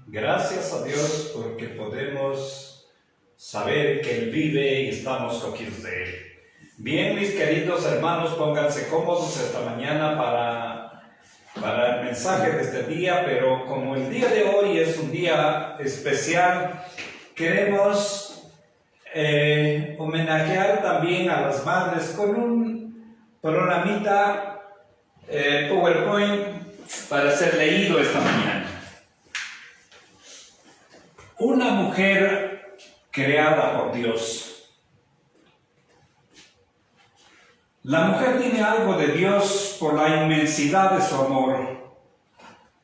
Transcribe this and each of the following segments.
Gracias a Dios porque podemos saber que Él vive y estamos cogidos de Él. Bien, mis queridos hermanos, pónganse cómodos esta mañana para el mensaje de este día, pero como el día de hoy es un día especial, queremos homenajear también a las madres con un programita PowerPoint para ser leído esta mañana. Una mujer creada por Dios. La mujer tiene algo de Dios por la inmensidad de su amor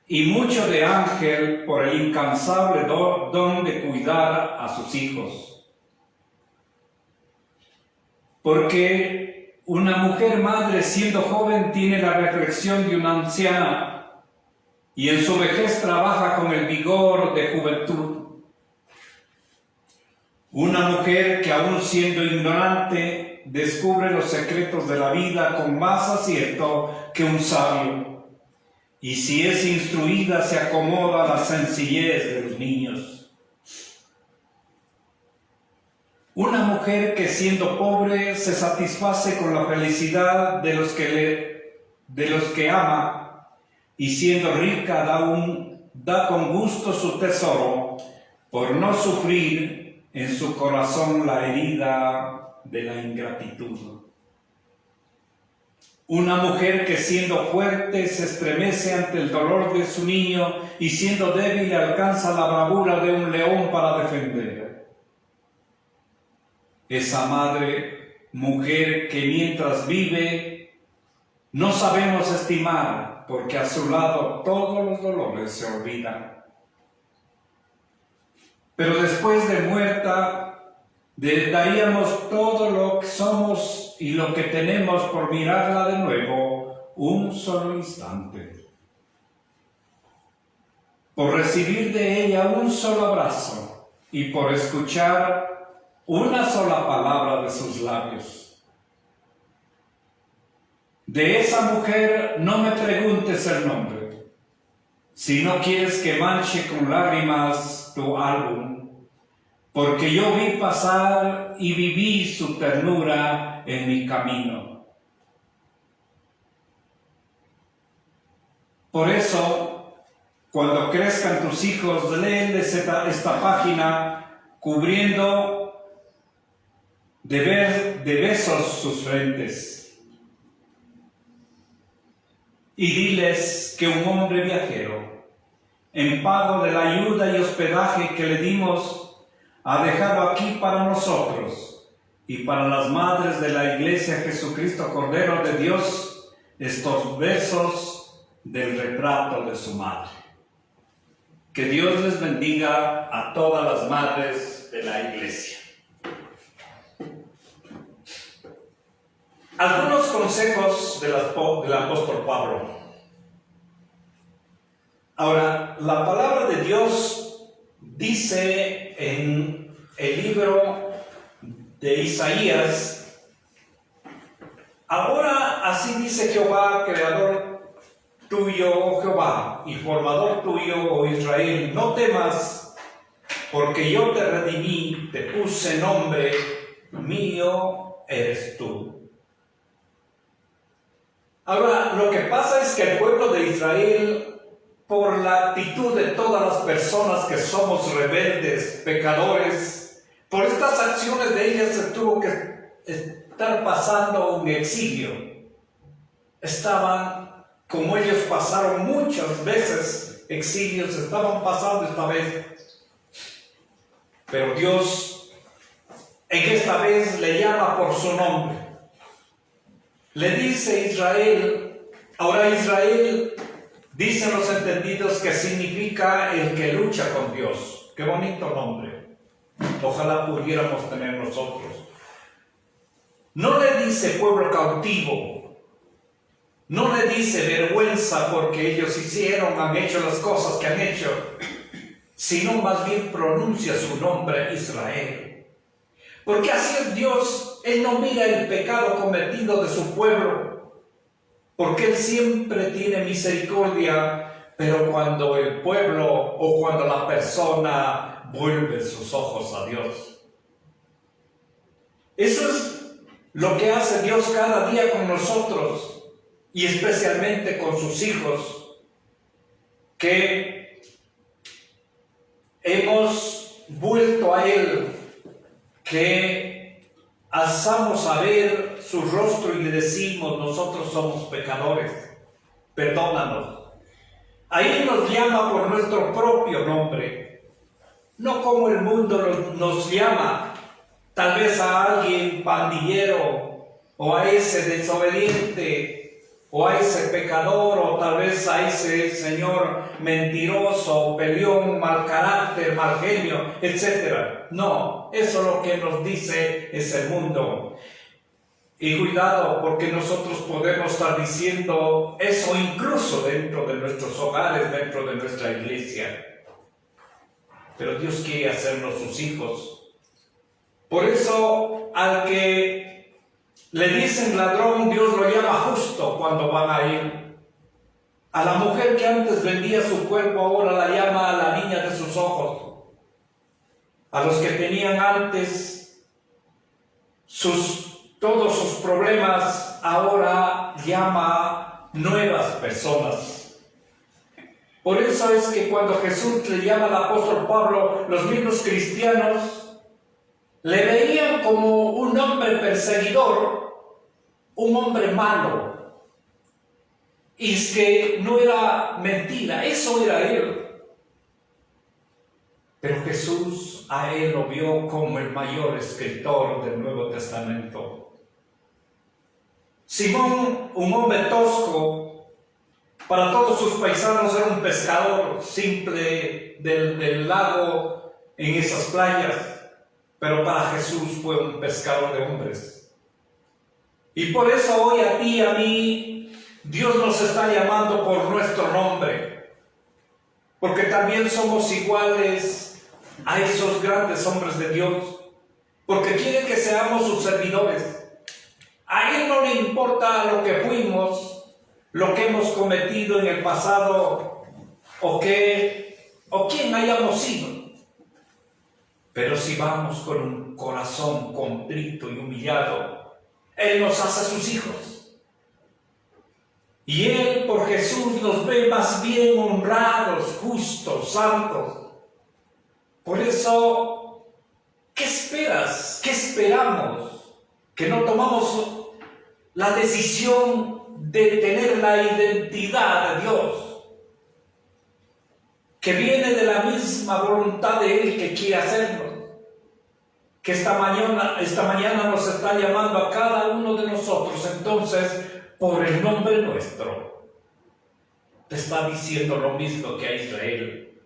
y mucho de ángel por el incansable don de cuidar a sus hijos. Porque una mujer madre siendo joven tiene la reflexión de una anciana y en su vejez trabaja con el vigor de juventud. Una mujer que aún siendo ignorante descubre los secretos de la vida con más acierto que un sabio, y si es instruida se acomoda a la sencillez de los niños. Una mujer que siendo pobre se satisface con la felicidad de los que ama, y siendo rica da con gusto su tesoro por no sufrir en su corazón la herida de la ingratitud. Una mujer que siendo fuerte se estremece ante el dolor de su niño y siendo débil alcanza la bravura de un león para defender. Esa madre, mujer que mientras vive no sabemos estimar porque a su lado todos los dolores se olvidan. Pero después de muerta, daríamos todo lo que somos y lo que tenemos por mirarla de nuevo un solo instante. Por recibir de ella un solo abrazo y por escuchar una sola palabra de sus labios. De esa mujer no me preguntes el nombre, si no quieres que manche con lágrimas tu álbum, porque yo vi pasar y viví su ternura en mi camino. Por eso, cuando crezcan tus hijos, léeles esta página, cubriendo de besos sus frentes. Y diles que un hombre viajero, en pago de la ayuda y hospedaje que le dimos, ha dejado aquí para nosotros y para las madres de la Iglesia Jesucristo Cordero de Dios estos besos del retrato de su madre. Que Dios les bendiga a todas las madres de la Iglesia. Algunos consejos del apóstol Pablo. Ahora, la palabra de Dios dice en el libro de Isaías: ahora así dice Jehová, creador tuyo, oh Jehová, y formador tuyo, oh Israel, no temas, porque yo te redimí, te puse nombre, mío eres tú. Ahora, lo que pasa es que el pueblo de Israel, por la actitud de todas las personas que somos rebeldes, pecadores, por estas acciones de ellas se tuvo que estar pasando un exilio. Estaban, como ellos pasaron muchas veces exilios, estaban pasando esta vez. Pero Dios en esta vez le llama por su nombre. Le dice Israel. Ahora Israel, dicen los entendidos que significa el que lucha con Dios. Qué bonito nombre. Ojalá pudiéramos tener nosotros. No le dice pueblo cautivo. No le dice vergüenza porque ellos han hecho las cosas que han hecho. Sino más bien pronuncia su nombre Israel. Porque así es Dios. Él no mira el pecado cometido de su pueblo. Porque Él siempre tiene misericordia, pero cuando el pueblo o cuando la persona vuelve sus ojos a Dios. Eso es lo que hace Dios cada día con nosotros y especialmente con sus hijos, que hemos vuelto a Él, que alzamos a ver su rostro y le decimos: nosotros somos pecadores, perdónanos. Ahí nos llama por nuestro propio nombre, no como el mundo nos llama, tal vez a alguien pandillero, o a ese desobediente, o a ese pecador, o tal vez a ese señor mentiroso, peleón, mal carácter, mal genio, etc. No, eso es lo que nos dice es el mundo. Y cuidado, porque nosotros podemos estar diciendo eso incluso dentro de nuestros hogares, dentro de nuestra iglesia. Pero Dios quiere hacernos sus hijos. Por eso, al que le dicen ladrón, Dios lo llama justo cuando van a ir. A la mujer que antes vendía su cuerpo, ahora la llama a la niña de sus ojos. A los que tenían antes todos sus problemas, ahora llama nuevas personas. Por eso es que cuando Jesús le llama al apóstol Pablo, los mismos cristianos le veían como un hombre perseguidor, un hombre malo. Y es que no era mentira, eso era él. Pero Jesús a él lo vio como el mayor escritor del Nuevo Testamento. Simón, un hombre tosco, para todos sus paisanos era un pescador simple del lago en esas playas, pero para Jesús fue un pescador de hombres. Y por eso hoy a ti y a mí, Dios nos está llamando por nuestro nombre, porque también somos iguales a esos grandes hombres de Dios, porque quiere que seamos sus servidores. A Él no le importa lo que fuimos, lo que hemos cometido en el pasado o quién hayamos sido. Pero si vamos con un corazón contrito y humillado, Él nos hace sus hijos. Y Él por Jesús nos ve más bien honrados, justos, santos. Por eso, ¿qué esperas? ¿Qué esperamos? Que no tomamos la decisión de tener la identidad de Dios, que viene de la misma voluntad de Él que quiere hacernos, que esta mañana nos está llamando a cada uno de nosotros. Entonces, por el nombre nuestro, te está diciendo lo mismo que a Israel.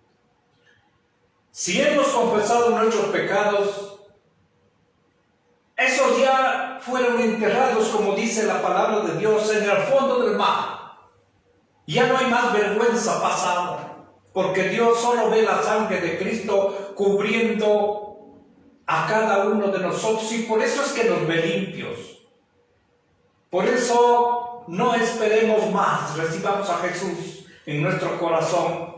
Si hemos confesado nuestros pecados, esos ya fueron enterrados, como dice la palabra de Dios, en el fondo del mar. Ya no hay más vergüenza pasada, porque Dios solo ve la sangre de Cristo cubriendo a cada uno de nosotros, y por eso es que nos ve limpios. Por eso no esperemos más, recibamos a Jesús en nuestro corazón.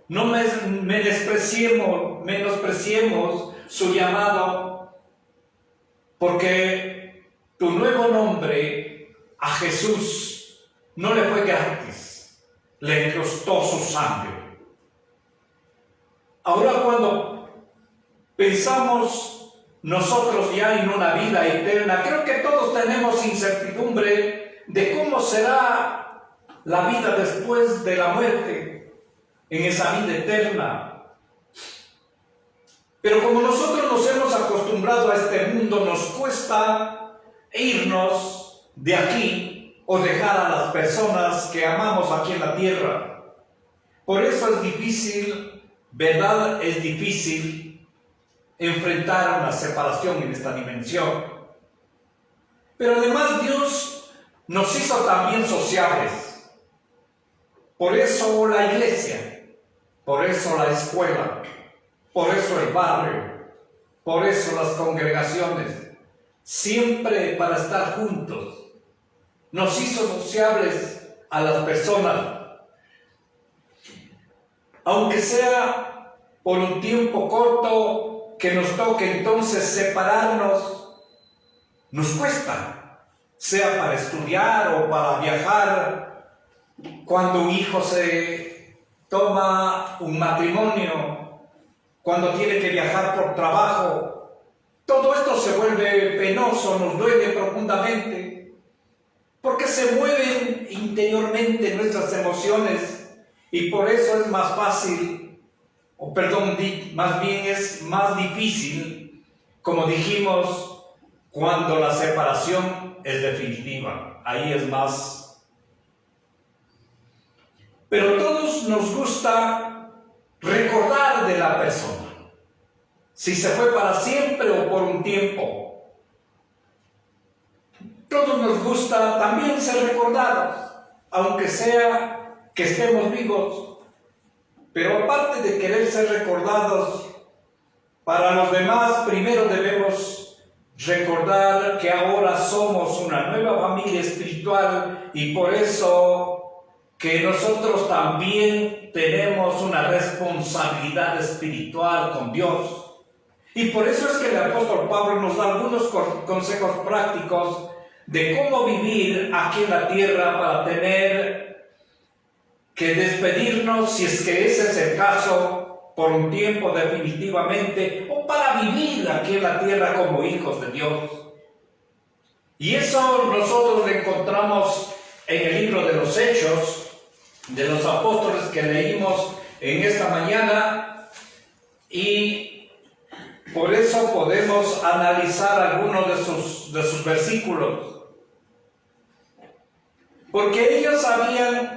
No menospreciemos su llamado, porque tu nuevo nombre a Jesús no le fue gratis, le costó su sangre. Ahora cuando pensamos nosotros ya en una vida eterna, creo que todos tenemos incertidumbre de cómo será la vida después de la muerte, en esa vida eterna. Pero como nosotros nos hemos acostumbrado a este mundo, nos cuesta irnos de aquí o dejar a las personas que amamos aquí en la tierra. Por eso es difícil, ¿verdad? Es difícil enfrentar una separación en esta dimensión. Pero además Dios nos hizo también sociables. Por eso la iglesia, por eso la escuela, por eso el barrio, por eso las congregaciones, siempre para estar juntos. Nos hizo sociables a las personas. aunque sea por un tiempo corto que nos toque entonces separarnos, nos cuesta, sea para estudiar o para viajar, cuando un hijo se toma un matrimonio, cuando tiene que viajar por trabajo, todo esto se vuelve penoso, nos duele profundamente, porque se mueven interiormente nuestras emociones y por eso es más fácil, más bien es más difícil, como dijimos, cuando la separación es definitiva. Ahí es más. Pero a todos nos gusta recordar de la persona, si se fue para siempre o por un tiempo. Todos nos gusta también ser recordados, aunque sea que estemos vivos. Pero aparte de querer ser recordados para los demás, primero debemos recordar que ahora somos una nueva familia espiritual y por eso que nosotros también tenemos una responsabilidad espiritual con Dios. Y por eso es que el apóstol Pablo nos da algunos consejos prácticos de cómo vivir aquí en la tierra para tener que despedirnos, si es que ese es el caso, por un tiempo definitivamente, o para vivir aquí en la tierra como hijos de Dios. Y eso nosotros lo encontramos en el libro de los Hechos de los Apóstoles que leímos en esta mañana, y por eso podemos analizar algunos de sus versículos. Porque ellos sabían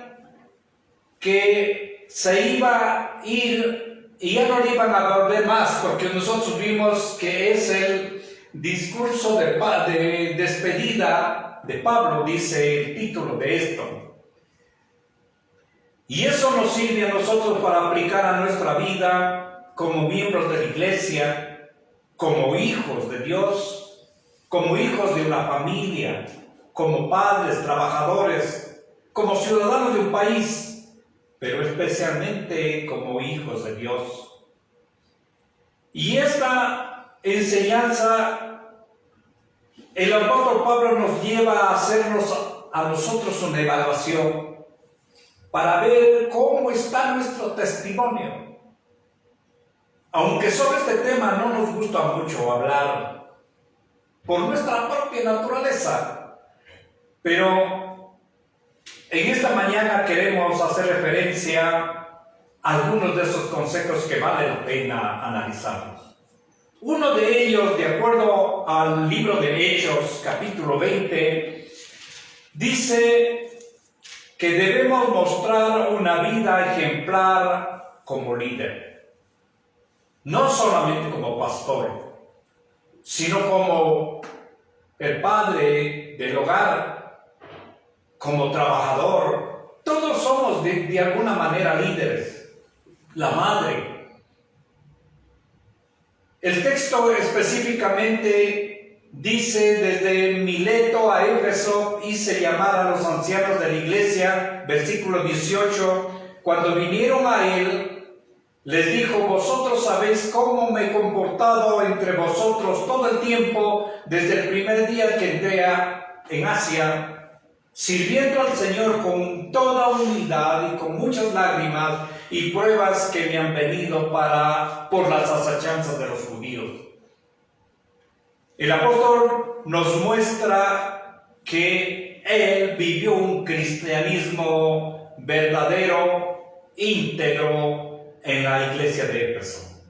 que se iba a ir y ya no le iban a volver más, porque nosotros vimos que es el discurso de despedida de Pablo, dice el título de esto. Y eso nos sirve a nosotros para aplicar a nuestra vida como miembros de la iglesia, como hijos de Dios, como hijos de una familia, como padres, trabajadores, como ciudadanos de un país, pero especialmente como hijos de Dios. Y esta enseñanza, el apóstol Pablo nos lleva a hacernos a nosotros una evaluación para ver cómo está nuestro testimonio. Aunque sobre este tema no nos gusta mucho hablar por nuestra propia naturaleza, pero en esta mañana queremos hacer referencia a algunos de esos consejos que vale la pena analizarlos. Uno de ellos, de acuerdo al libro de Hechos, capítulo 20, dice que debemos mostrar una vida ejemplar como líder. No solamente como pastor, sino como el padre del hogar, como trabajador. Todos somos de alguna manera líderes. La madre. El texto específicamente dice: desde Mileto a Éfeso hice llamar a los ancianos de la iglesia, versículo 18, cuando vinieron a él, les dijo: vosotros sabéis cómo me he comportado entre vosotros todo el tiempo, desde el primer día que entré en Asia, sirviendo al Señor con toda humildad y con muchas lágrimas y pruebas que me han venido por las asechanzas de los judíos. El apóstol nos muestra que él vivió un cristianismo verdadero, íntegro en la iglesia de Éfeso.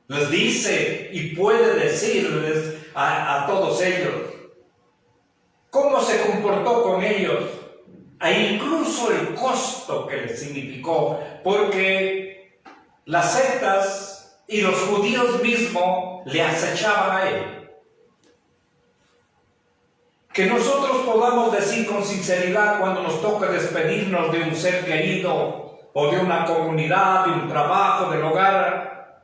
Les dice y puede decirles a todos ellos cómo se comportó con ellos, e incluso el costo que les significó, porque las sectas y los judíos mismos le acechaban a él. Que nosotros podamos decir con sinceridad cuando nos toca despedirnos de un ser querido, o de una comunidad, de un trabajo, del hogar,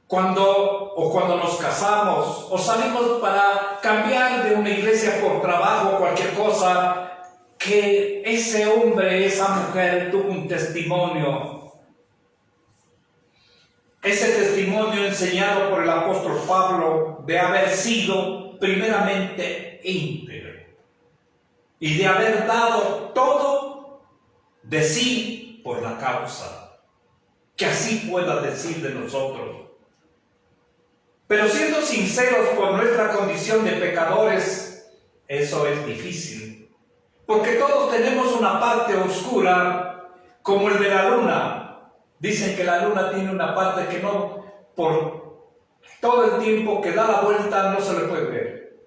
cuando nos casamos o salimos para cambiar de una iglesia por trabajo o cualquier cosa, que ese hombre, esa mujer tuvo un testimonio ese testimonio enseñado por el apóstol Pablo de haber sido primeramente íntegro y de haber dado todo de sí por la causa, que así pueda decir de nosotros. Pero siendo sinceros con nuestra condición de pecadores, eso es difícil, porque todos tenemos una parte oscura, como el de la luna. Dicen que la luna tiene una parte que no, por todo el tiempo que da la vuelta, no se le puede ver.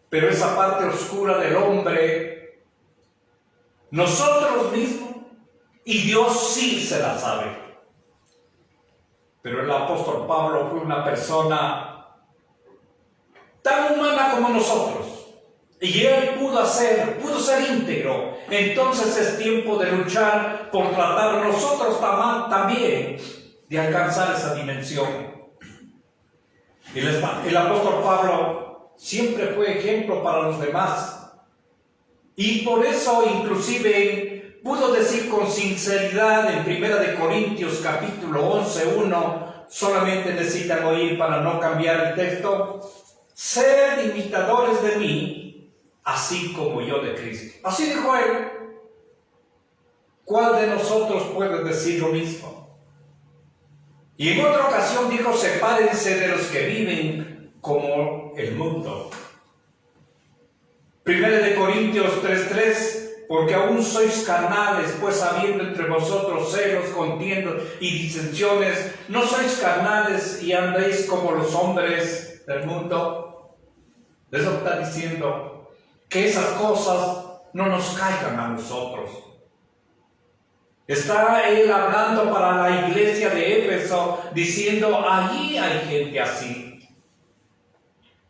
Pero esa parte oscura del hombre, nosotros mismos y Dios sí se la sabe. Pero el apóstol Pablo fue una persona tan humana como nosotros. Y él pudo ser íntegro. Entonces es tiempo de luchar por tratar nosotros también de alcanzar esa dimensión. El apóstol Pablo siempre fue ejemplo para los demás. Y por eso inclusive pudo decir con sinceridad en 1 Corintios capítulo 11:1, solamente necesitan oír para no cambiar el texto: sed imitadores de mí, así como yo de Cristo. Así dijo él. ¿Cuál de nosotros puede decir lo mismo? Y en otra ocasión dijo: sepárense de los que viven como el mundo. 1 Corintios 3:3, porque aún sois carnales, pues habiendo entre vosotros celos, contiendas y disensiones, ¿no sois carnales y andéis como los hombres del mundo? Eso está diciendo que esas cosas no nos caigan a nosotros. Está él hablando para la iglesia de Éfeso, diciendo: allí hay gente así.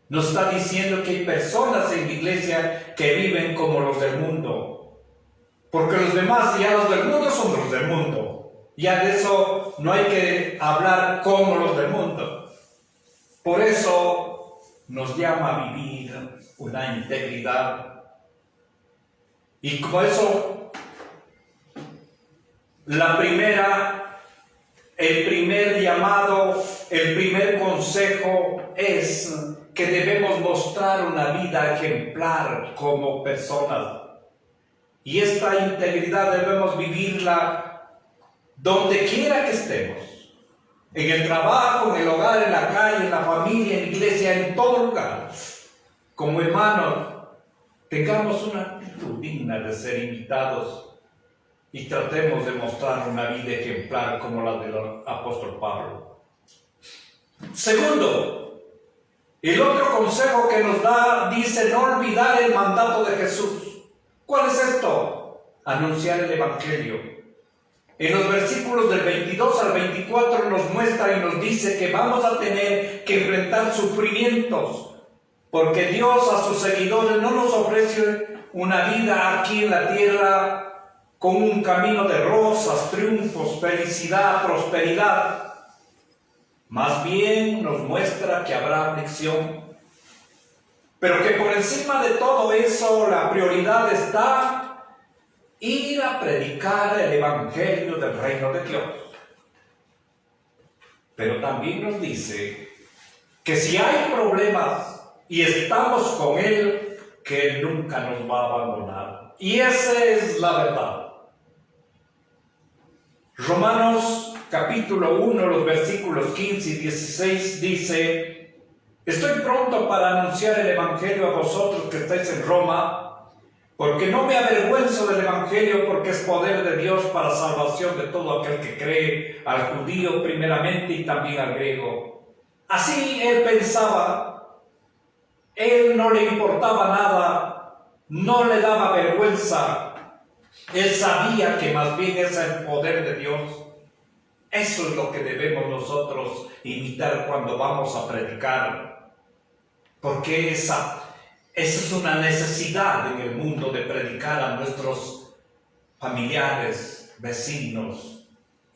Nos está diciendo que hay personas en la iglesia que viven como los del mundo. Porque los demás, ya los del mundo, son los del mundo. Ya de eso no hay que hablar como los del mundo. Por eso nos llama a vivir una integridad. Y como eso, el primer llamado, el primer consejo es que debemos mostrar una vida ejemplar como personas. Y esta integridad debemos vivirla donde quiera que estemos. En el trabajo, en el hogar, en la calle, en la familia, en la iglesia, en todo lugar. Como hermanos, tengamos una actitud digna de ser invitados y tratemos de mostrar una vida ejemplar como la del apóstol Pablo. Segundo, el otro consejo que nos da, dice: no olvidar el mandato de Jesús. ¿Cuál es esto? Anunciar el Evangelio. En los versículos del 22 al 24 nos muestra y nos dice que vamos a tener que enfrentar sufrimientos, porque Dios a sus seguidores no nos ofrece una vida aquí en la tierra con un camino de rosas, triunfos, felicidad, prosperidad. Más bien nos muestra que habrá aflicción, pero que por encima de todo eso la prioridad está ir a predicar el Evangelio del reino de Dios. Pero también nos dice que si hay problemas y estamos con Él, que Él nunca nos va a abandonar. Y esa es la verdad. Romanos capítulo 1, los versículos 15 y 16 dice: estoy pronto para anunciar el Evangelio a vosotros que estáis en Roma, porque no me avergüenzo del Evangelio, porque es poder de Dios para salvación de todo aquel que cree, al judío primeramente y también al griego. Así él pensaba, él no le importaba nada, no le daba vergüenza. Él sabía que más bien es el poder de Dios. Eso es lo que debemos nosotros imitar cuando vamos a predicar. Porque esa es una necesidad en el mundo de predicar a nuestros familiares, vecinos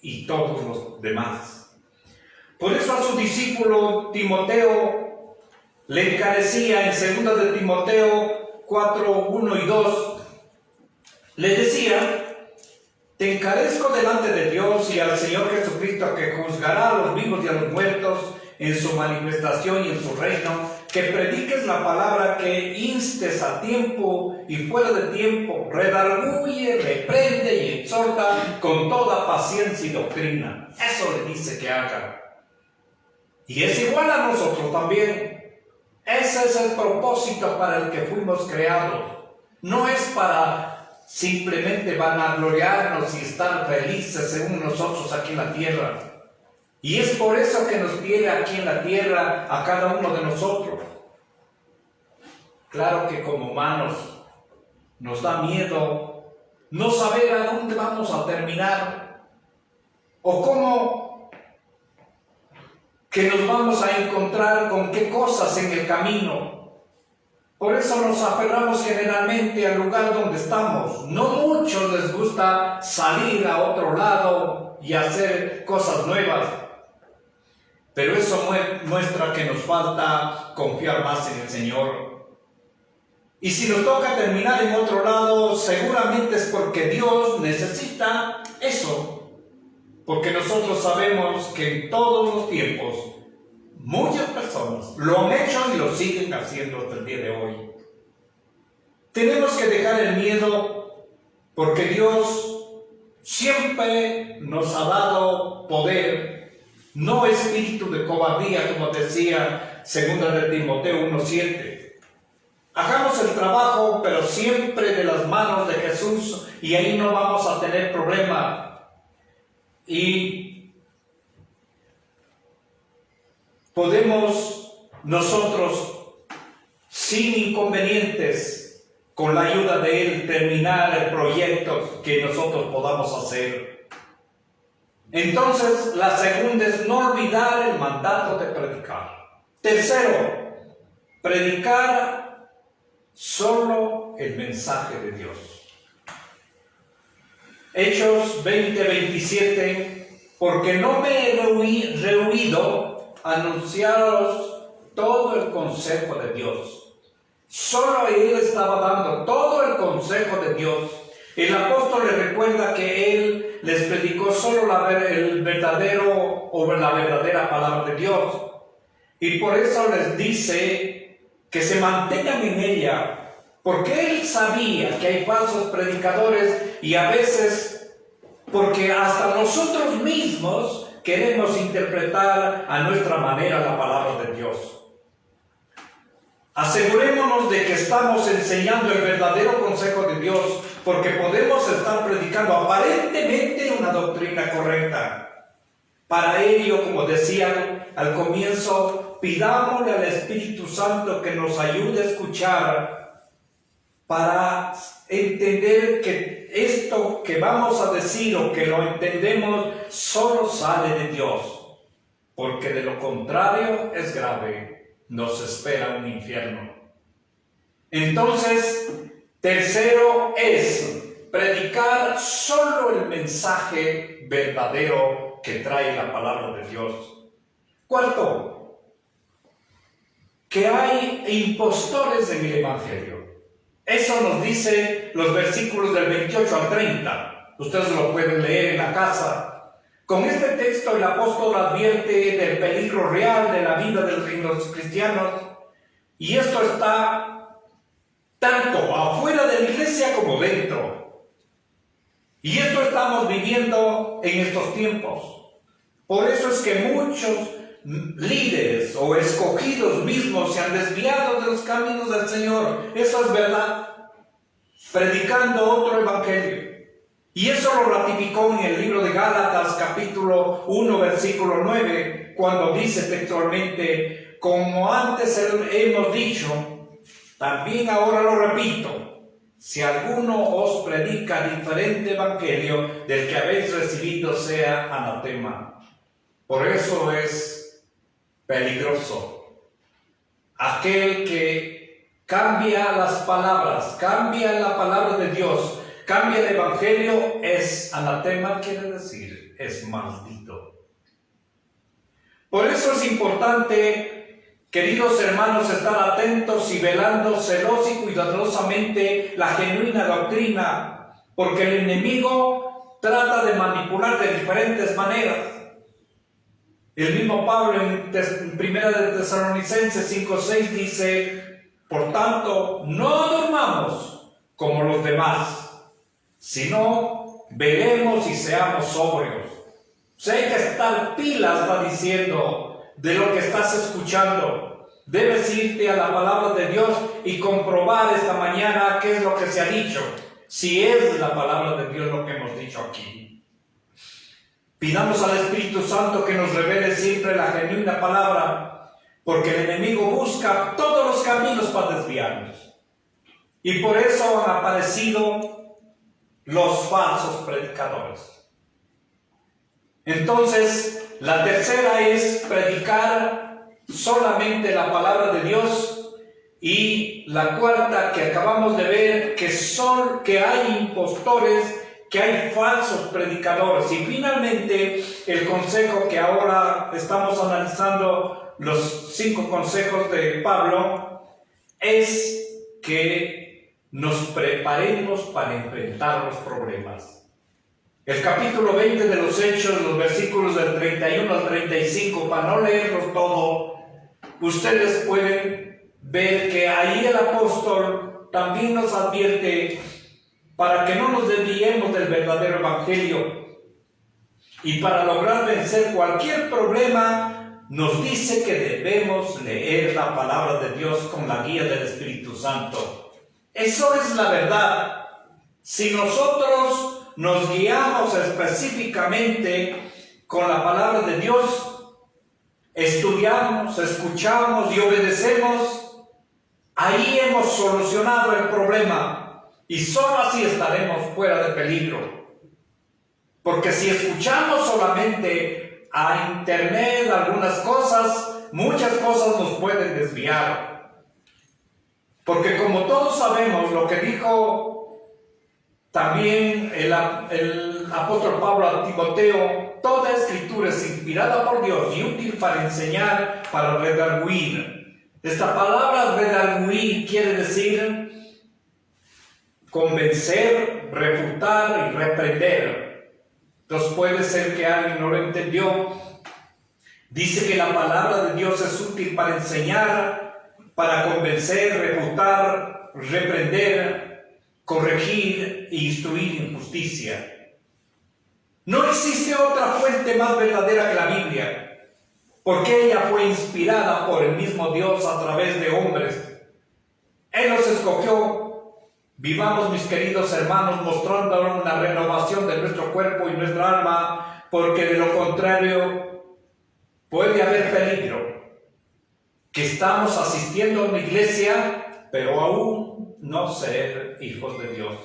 y todos los demás. Por eso a su discípulo Timoteo le encarecía en 2 de Timoteo 4, 1 y 2. Le decía: te encarezco delante de Dios y al Señor Jesucristo, que juzgará a los vivos y a los muertos en su manifestación y en su reino, que prediques la palabra, que instes a tiempo y fuera de tiempo, redarguye, reprende y exhorta con toda paciencia y doctrina. Eso le dice que haga. Y es igual a nosotros también. Ese es el propósito para el que fuimos creados. No es para simplemente vanagloriarnos y estar felices según nosotros aquí en la tierra. Y es por eso que nos tiene aquí en la tierra a cada uno de nosotros. Claro que como humanos nos da miedo no saber a dónde vamos a terminar o cómo que nos vamos a encontrar con qué cosas en el camino. Por eso nos aferramos generalmente al lugar donde estamos. No muchos les gusta salir a otro lado y hacer cosas nuevas. Pero eso muestra que nos falta confiar más en el Señor. Y si nos toca terminar en otro lado, seguramente es porque Dios necesita eso. Porque nosotros sabemos que en todos los tiempos, muchas personas lo han hecho y lo siguen haciendo hasta el día de hoy. Tenemos que dejar el miedo, porque Dios siempre nos ha dado poder. No espíritu de cobardía, como decía 2 de Timoteo 1:7. Hagamos el trabajo, pero siempre de las manos de Jesús, y ahí no vamos a tener problema. Y podemos nosotros, sin inconvenientes, con la ayuda de Él, terminar el proyecto que nosotros podamos hacer. Entonces, la segunda es no olvidar el mandato de predicar. Tercero, predicar solo el mensaje de Dios. Hechos 20:27, porque no me he rehuido a anunciaros todo el consejo de Dios. Solo Él estaba dando todo el consejo de Dios. El apóstol le recuerda que Él les predicó solo el verdadero o la verdadera palabra de Dios. Y por eso les dice que se mantengan en ella, porque Él sabía que hay falsos predicadores y a veces porque hasta nosotros mismos queremos interpretar a nuestra manera la palabra de Dios. Asegurémonos de que estamos enseñando el verdadero consejo de Dios, porque podemos estar predicando aparentemente una doctrina correcta. Para ello, como decía al comienzo, pidámosle al Espíritu Santo que nos ayude a escuchar para entender que esto que vamos a decir o que lo entendemos solo sale de Dios, porque de lo contrario es grave. Nos espera un infierno. Entonces, tercero es predicar solo el mensaje verdadero que trae la palabra de Dios. Cuarto, que hay impostores en el Evangelio. Eso nos dice los versículos del 28 al 30. Ustedes lo pueden leer en la casa. Con este texto el apóstol advierte del peligro real de la vida de los cristianos, y esto está tanto afuera de la iglesia como dentro. Y esto estamos viviendo en estos tiempos. Por eso es que muchos líderes o escogidos mismos se han desviado de los caminos del Señor. Eso es verdad. Predicando otro evangelio. Y eso lo ratificó en el libro de Gálatas, capítulo 1, versículo 9, cuando dice textualmente: como antes hemos dicho, también ahora lo repito, si alguno os predica diferente evangelio del que habéis recibido, sea anatema. Por eso es peligroso aquel que cambia las palabras, cambia la palabra de Dios, cambia el evangelio. Es anatema, quiere decir, es maldito. Por eso es importante, queridos hermanos, estar atentos y velando celosa y cuidadosamente la genuina doctrina, porque el enemigo trata de manipular de diferentes maneras. El mismo Pablo en 1 de Tesalonicenses 5:6 dice: por tanto, no durmamos como los demás, sino velemos y seamos sobrios. O sea, hay que estar pilas, está diciendo, de lo que estás escuchando. Debes irte a la palabra de Dios y comprobar esta mañana qué es lo que se ha dicho, si es la palabra de Dios lo que hemos dicho aquí. Pidamos al Espíritu Santo que nos revele siempre la genuina palabra, porque el enemigo busca todos los caminos para desviarnos. Y por eso han aparecido los falsos predicadores. Entonces, la tercera es predicar solamente la palabra de Dios, y la cuarta que acabamos de ver, que hay impostores, que hay falsos predicadores. Y finalmente, el consejo que ahora estamos analizando, los 5 consejos de Pablo, es que nos preparemos para enfrentar los problemas. El capítulo 20 de los Hechos, los versículos del 31 al 35, para no leerlos todo, ustedes pueden ver que ahí el apóstol también nos advierte para que no nos desviemos del verdadero evangelio, y para lograr vencer cualquier problema nos dice que debemos leer la palabra de Dios con la guía del Espíritu Santo. Eso es la verdad. Si nosotros nos guiamos específicamente con la palabra de Dios, estudiamos, escuchamos y obedecemos, ahí hemos solucionado el problema, y solo así estaremos fuera de peligro. Porque si escuchamos solamente a internet algunas cosas, muchas cosas nos pueden desviar. Porque como todos sabemos, lo que dijo también el apóstol Pablo a Timoteo: toda escritura es inspirada por Dios y útil para enseñar, para redarguir. Esta palabra redarguir quiere decir convencer, refutar y reprender. Entonces puede ser que alguien no lo entendió. Dice que la palabra de Dios es útil para enseñar, para convencer, refutar, reprender, corregir e instruir en justicia. No existe otra fuente más verdadera que la Biblia, porque ella fue inspirada por el mismo Dios a través de hombres. Él nos escogió. Vivamos, mis queridos hermanos, mostrando una renovación de nuestro cuerpo y nuestra alma, porque de lo contrario puede haber peligro. Que estamos asistiendo a una iglesia, pero aún no ser hijos de Dios.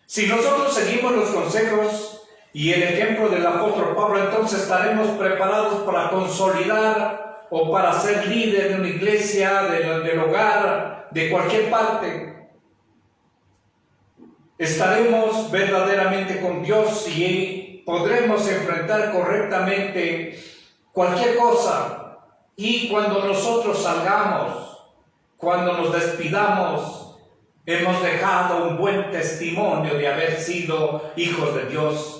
Si nosotros seguimos los consejos y el ejemplo del apóstol Pablo, entonces estaremos preparados para consolidar o para ser líder de una iglesia, del hogar, de cualquier parte. Estaremos verdaderamente con Dios y podremos enfrentar correctamente cualquier cosa. Y cuando nosotros salgamos, cuando nos despidamos, hemos dejado un buen testimonio de haber sido hijos de Dios,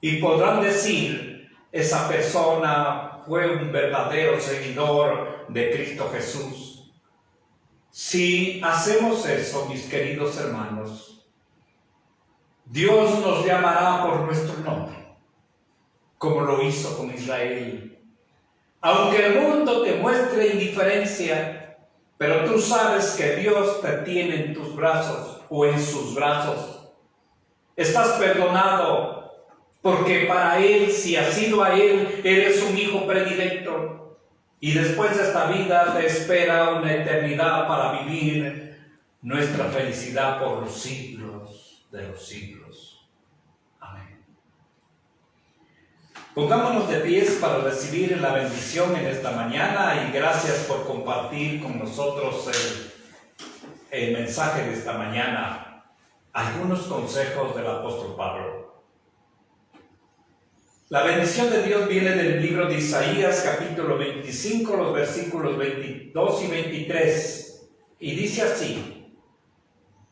y podrán decir: esa persona fue un verdadero seguidor de Cristo Jesús. Si hacemos eso, mis queridos hermanos, Dios nos llamará por nuestro nombre, como lo hizo con Israel. Aunque el mundo te muestre indiferencia, pero tú sabes que Dios te tiene en tus brazos o en sus brazos. Estás perdonado, porque para Él, si has sido a Él, eres un hijo predilecto. Y después de esta vida te espera una eternidad para vivir nuestra felicidad por los siglos de los siglos. Amén. Pongámonos de pies para recibir la bendición en esta mañana, y gracias por compartir con nosotros el mensaje de esta mañana. Algunos consejos del apóstol Pablo. La bendición de Dios viene del libro de Isaías, capítulo 25, los versículos 22 y 23, y dice así: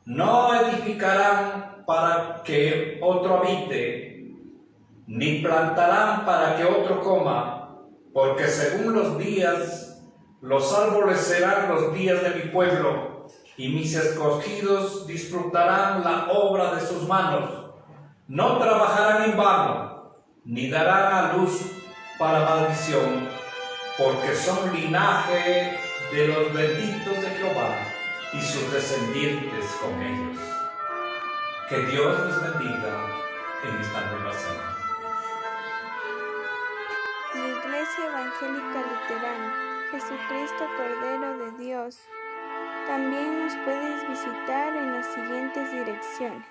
no edificarán para que otro habite, ni plantarán para que otro coma, porque según los días, los árboles serán los días de mi pueblo, y mis escogidos disfrutarán la obra de sus manos. No trabajarán en vano, ni darán a luz para maldición, porque son linaje de los benditos de Jehová y sus descendientes con ellos. Que Dios les bendiga en esta nueva semana. La Iglesia Evangélica Luterana, Jesucristo Cordero de Dios. También nos puedes visitar en las siguientes direcciones: